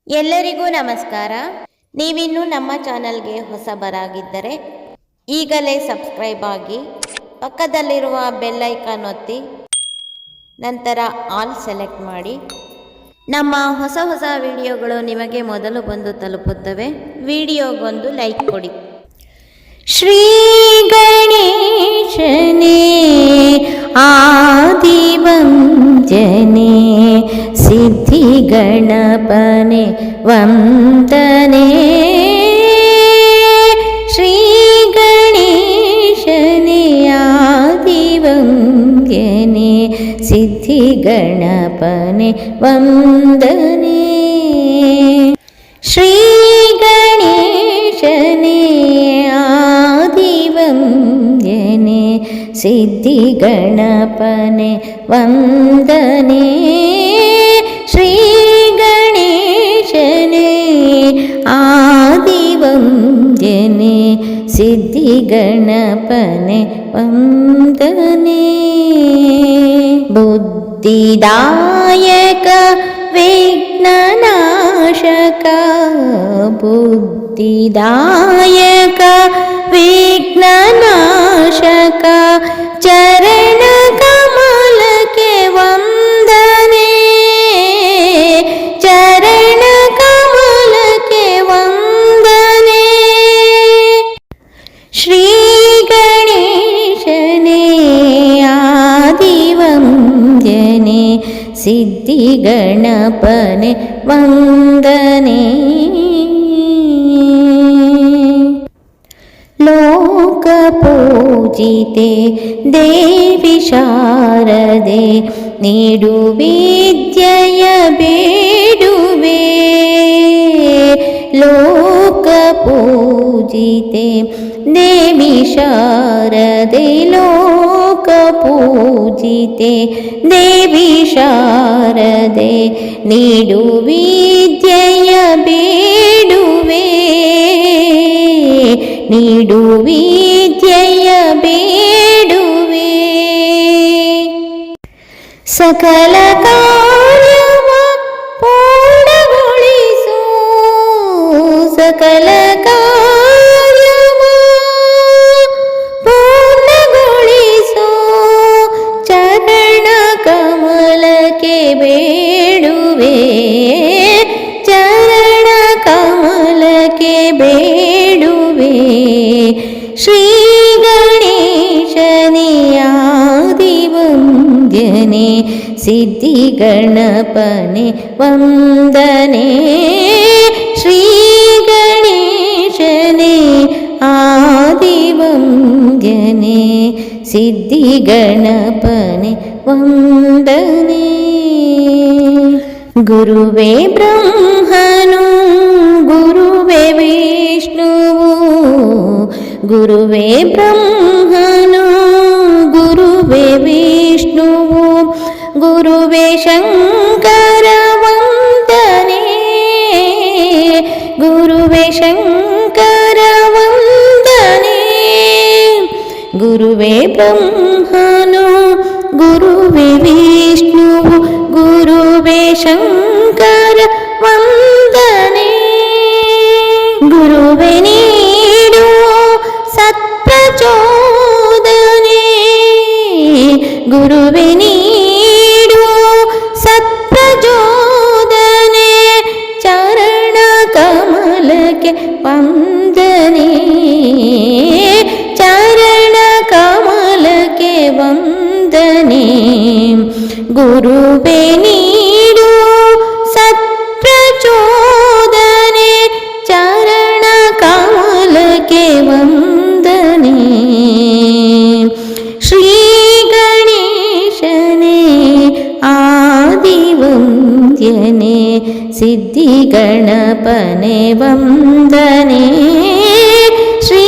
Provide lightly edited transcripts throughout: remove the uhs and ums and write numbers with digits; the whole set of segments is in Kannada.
ಎಲ್ಲರಿಗೂ ನಮಸ್ಕಾರ. ನೀವಿನ್ನೂ ನಮ್ಮ ಚಾನಲ್ಗೆ ಹೊಸಬರಾಗಿದ್ದರೆ ಈಗಲೇ ಸಬ್ಸ್ಕ್ರೈಬ್ ಆಗಿ, ಪಕ್ಕದಲ್ಲಿರುವ ಬೆಲ್ ಐಕಾನ್ ಒತ್ತಿ, ನಂತರ ಆಲ್ ಸೆಲೆಕ್ಟ್ ಮಾಡಿ. ನಮ್ಮ ಹೊಸ ವಿಡಿಯೋಗಳು ನಿಮಗೆ ಮೊದಲು ಬಂದು ತಲುಪುತ್ತವೆ. ವಿಡಿಯೋಗೊಂದು ಲೈಕ್ ಕೊಡಿ. ಶ್ರೀ ಗಣೇಶನೇ ಆದಿವಂದ್ಯನೇ ಸಿದ್ಧಿ ಗಣಪನೆ ವಂದನೆ. ಶ್ರೀ ಗಣೇಶನೇ ಆದಿವಂದ್ಯನೇ ಸಿದ್ಧಿ ಗಣಪನೆ ವಂದನೆ. ಶ್ರೀ ಗಣೇಶನೇ ಆದಿವಂದ್ಯನೇ ಸಿದ್ಧಿ ಗಣಪನೆ ವಂದನೆ. ಶ್ರೀ ಗಣೇಶನೇ ಆದಿವಂದ್ಯನೇ ಸಿದ್ಧಿ ಗಣಪನೆ ವಂದನೆ. ಬುದ್ಧಿದಾಯಕ ವಿಘ್ನನಾಶಕ ಬುದ್ಧಿದಾಯಕ ವಿಘ್ನನಾಶಕ ಚರಣ ಕಮಲಕ್ಕೆ ವಂದನೆ. ಚರಣ ಕಮಲಕ್ಕೆ ವಂದನೆ. ಶ್ರೀ ಗಣೇಶನೇ ಆದಿವಂದ್ಯನೇ ಸಿದ್ಧಿ ಗಣಪನೆ ವಂದನೆ. ಲೋಕ ಪೂಜಿತೆ ದೇವಿ ಶಾರದೆ ನೀಡು ವಿದ್ಯೆಯ ಬೇಡುವೆ. ಲೋಕ ಪೂಜಿತೆ ದೇವಿ ಶಾರದೆ ಲೋಕ ಪೂಜಿತೆ ದೇವಿ ಶಾರದೆ ನೀಡು ವಿದ್ಯೆಯ ಬೇಡುವೆ. ನೀಡು ವಿದ್ಯೆಯ ಬೇಡುವೆ. ಸಕಲ ಕಾರ್ಯವ ಪೂರ್ಣಗೊಳಿಸು. ಸಕಲ ಕಾರ್ಯವ ಪೂರ್ಣಗೊಳಿಸು. ಚರಣ ಕಮಲಕ್ಕೆ ಬೇಡುವೆ. ಚರಣ ಕಮಲಕ್ಕೆ ಬೇಡುವೆ. ಶ್ರೀ ಗಣೇಶನೇ ಆದಿವಂದ್ಯನೇ ಸಿದ್ಧಿ ಗಣಪನೆ ವಂದನೆ. ಶ್ರೀ ಗಣೇಶನೇ ಆದಿವಂದ್ಯನೇ ಸಿದ್ಧಿ ಗಣಪನೆ ವಂದನೆ. ಗುರುವೇ ಬ್ರಹ್ಮನು ಗುರುವೇ ವಿಷ್ಣುವು. ಗುರುವೇ ಬ್ರಹ್ಮನು ಗುರುವೇ ವಿಷ್ಣುವು. ಗುರುವೇ ಶಂಕರ ವಂದನೆ. ಗುರುವೇ ಶಂಕರ ವಂದನೆ. ಗುರುವೇ ಬ್ರಹ್ಮನು ಗುರುವೇ ವಿಷ್ಣುವು. ಗುರುವೇ ಶಂಕರ ವಂದನೆ. ಗುರುವೇ ನೀಡು ಸತ್ಪ್ರಚೋದನೆ. ಗುರುವೇ ನೀಡು ಸತ್ಪ್ರಚೋದನೆ. ಚರಣ ಕಮಲಕ್ಕೆ ವಂದನೆ. ಚರಣ ಕಮಲಕ್ಕೆ ವಂದನೆ. ಗುರುವೇ ನೀಡು ಸತ್ಪ್ರಚೋದನೆ. ಚರಣ ಕಮಲಕ್ಕೆ ವಂದನೆ. ಶ್ರೀ ಗಣೇಶನೇ ಆದಿವಂದ್ಯನೇ ಸಿದ್ಧಿ ಗಣಪನೆ ವಂದನೆ. ಶ್ರೀ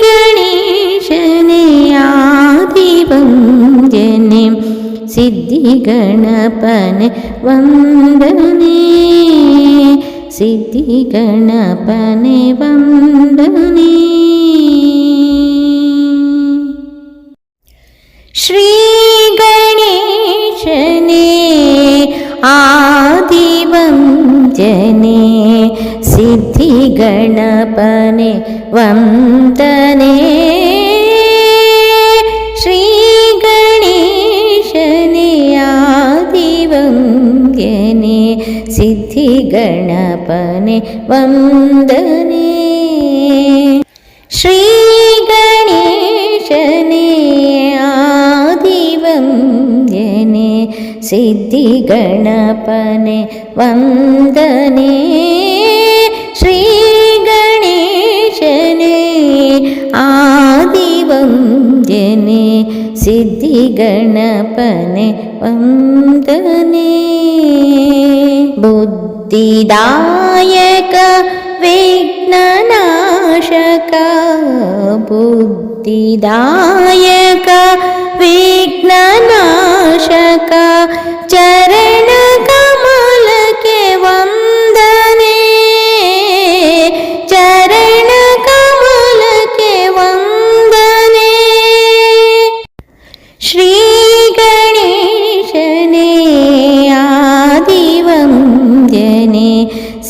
ಗಣೇಶನೇ ಆದಿವಂದ್ಯನೇ ಸಿದ್ಧಿ ಗಣಪನೆ ವಂದನೆ. ಸಿದ್ಧಿ ಗಣಪನೆ ವಂದನೆ. ಶ್ರೀ ಗಣೇಶನೇ ಆದಿವಂದ್ಯನೇ ಸಿದ್ಧಿಗಣಪನೆ ವಂದನೆ. ಶ್ರೀ ಗಣೇಶನೇ ಆದಿವಂದ್ಯನೇ ಸಿದ್ಧಿಗಣಪನೆ ವಂದನೆ. ಶ್ರೀ ಗಣೇಶನೇ ಆದಿವಂದ್ಯನೇ ಸಿದ್ಧಿಗಣಪನೆ ವಂದನೆ. ಶ್ರೀ ಗಣೇಶನೇ ಆದಿವಂದ್ಯನೇ ಸಿದ್ಧಿಗಣಪನೆ ವಂದನೆ. ಬುದ್ಧಿದಾಯಕ ವಿಘ್ನನಾಶಕ ಬುದ್ಧಿದಾಯಕ ವಿಘ್ನನಾಶಕ ಚರಣ ಕಮಲಕ್ಕೆ ವಂದನೆ. ಚರಣ ಕಮಲಕ್ಕೆ ವಂದನೆ. ಶ್ರೀ ಗಣೇಶನೇ ಆದಿವಂದ್ಯನೇ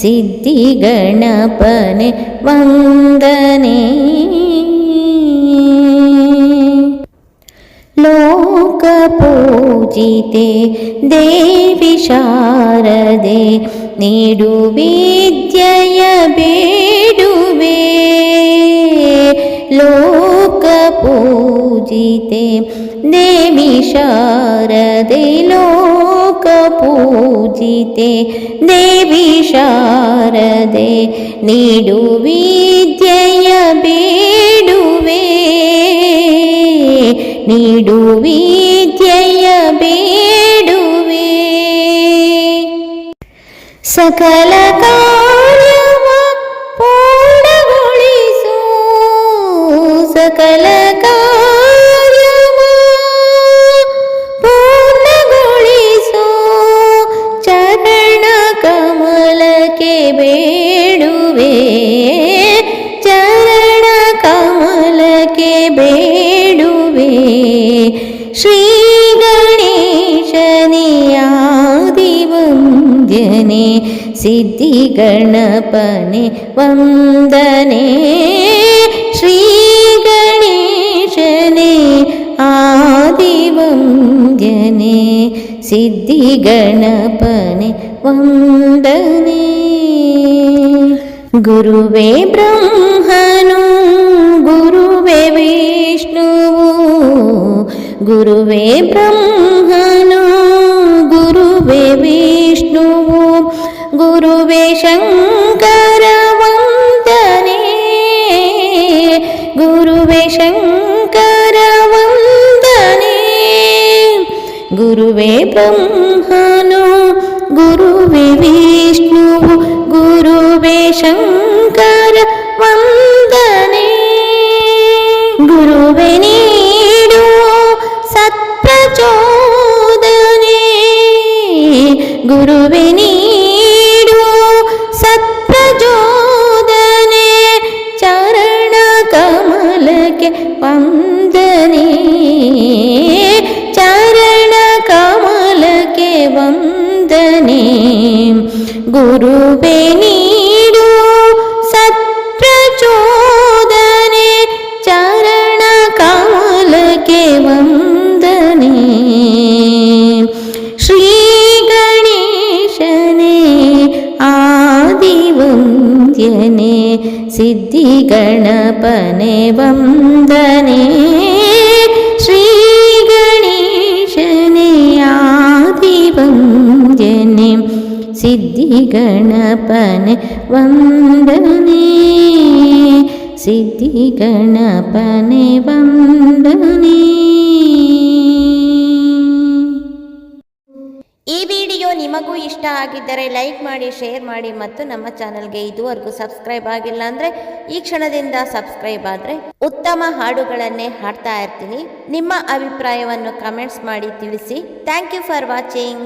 ಸಿದ್ಧಿಗಣಪನೆ ವಂದನೆ. ಲೋಕಪೂಜಿತೆ ದೇವಿ ಶಾರದೆ ನೀಡು ವಿದ್ಯೆಯ ಬೇಡುವೆ. ಲೋಕಪೂಜಿತೆ ದೇವಿ ಶಾರದೆ ಲೋಕಪೂಜಿತೆ ದೇವಿ ಶಾರದೆ ನೀಡು ವಿದ್ಯೆಯ ಬೇಡುವೆ. ನೀಡು ವಿದ್ಯೆಯ ಬೇಡುವೆ. ಸಕಲ ಕಾರ್ಯವ ಪೂರ್ಣಗೊಳಿಸು. ಸಕಲ ಕಾರ್ಯವ ಪೂರ್ಣಗೊಳಿಸು. ಚರಣ ಕಮಲಕ್ಕೆ ಬೇಡುವೆ. ಚರಣ ಕಮಲಕ್ಕೆ ಬೇಡುವೆ. ಶ್ರೀ ಗಣೇಶನೇ ಆದಿವಂದ್ಯನೇ ಸಿದ್ಧಿಗಣಪನೆ ವಂದನೆ. ಶ್ರೀ ಗಣೇಶನೇ ಆದಿವಂದ್ಯನೇ ಸಿದ್ಧಿಗಣಪನೆ ವಂದನೆ. ಗುರುವೇ ಬ್ರಹ್ಮನು ಗುರುವೇ ವಿಷ್ಣುವು. ಗುರುವೇ ಬ್ರಹ್ಮನು ಗುರುವೇ ವಿಷ್ಣುವು. ಗುರುವೇ ಶಂಕರ ವಂದನೆ. ಗುರುವೇ ಶಂಕರ ವಂದನೆ. ಗುರುವೇ ಬ್ರಹ್ಮನು ಗುರುವೇ ವಿಷ್ಣುವು. ಗುರುವೇ ಶಂಕರ ವಂದನೆ. ಗುರುವೇ ನೀಡು ಸತ್ಪ್ರಚೋದನೆ. ಗುರುವೇ ನೀಡು ಸತ್ಪ್ರಚೋದನೆ. ಚರಣ ಕಮಲಕ್ಕೆ ವಂದನೆ. ಚರಣ ಕಮಲಕ್ಕೆ ವಂದನೆ. ಗುರುವೇ ನೀಡು ಸತ್ಪ್ರಚೋದನೆ. ಚರಣ ಕಮಲಕ್ಕೆ ವಂದನೆ. ಶ್ರೀ ಗಣೇಶನೇ ಆದಿವಂದ್ಯನೇ ಸಿದ್ಧಿಗಣಪನೆ ವಂದನೆ. ಶ್ರೀ ಗಣೇಶನೇ ಆದಿವಂದ್ಯನೇ ಸಿದ್ಧಿಗಣಪನೆ ವಂದನೆ. ಸಿದ್ಧಿಗಣಪನೆ ವಂದನೆ. ಈ ವಿಡಿಯೋ ನಿಮಗೂ ಇಷ್ಟ ಆಗಿದ್ದರೆ ಲೈಕ್ ಮಾಡಿ, ಶೇರ್ ಮಾಡಿ ಮತ್ತು ನಮ್ಮ ಚಾನಲ್ಗೆ ಇದುವರೆಗೂ ಸಬ್ಸ್ಕ್ರೈಬ್ ಆಗಿಲ್ಲ ಅಂದರೆ ಈ ಕ್ಷಣದಿಂದ ಸಬ್ಸ್ಕ್ರೈಬ್ ಆದರೆ ಉತ್ತಮ ಹಾಡುಗಳನ್ನೇ ಹಾಡ್ತಾ ಇರ್ತೀನಿ. ನಿಮ್ಮ ಅಭಿಪ್ರಾಯವನ್ನು ಕಮೆಂಟ್ಸ್ ಮಾಡಿ ತಿಳಿಸಿ. Thank you for watching.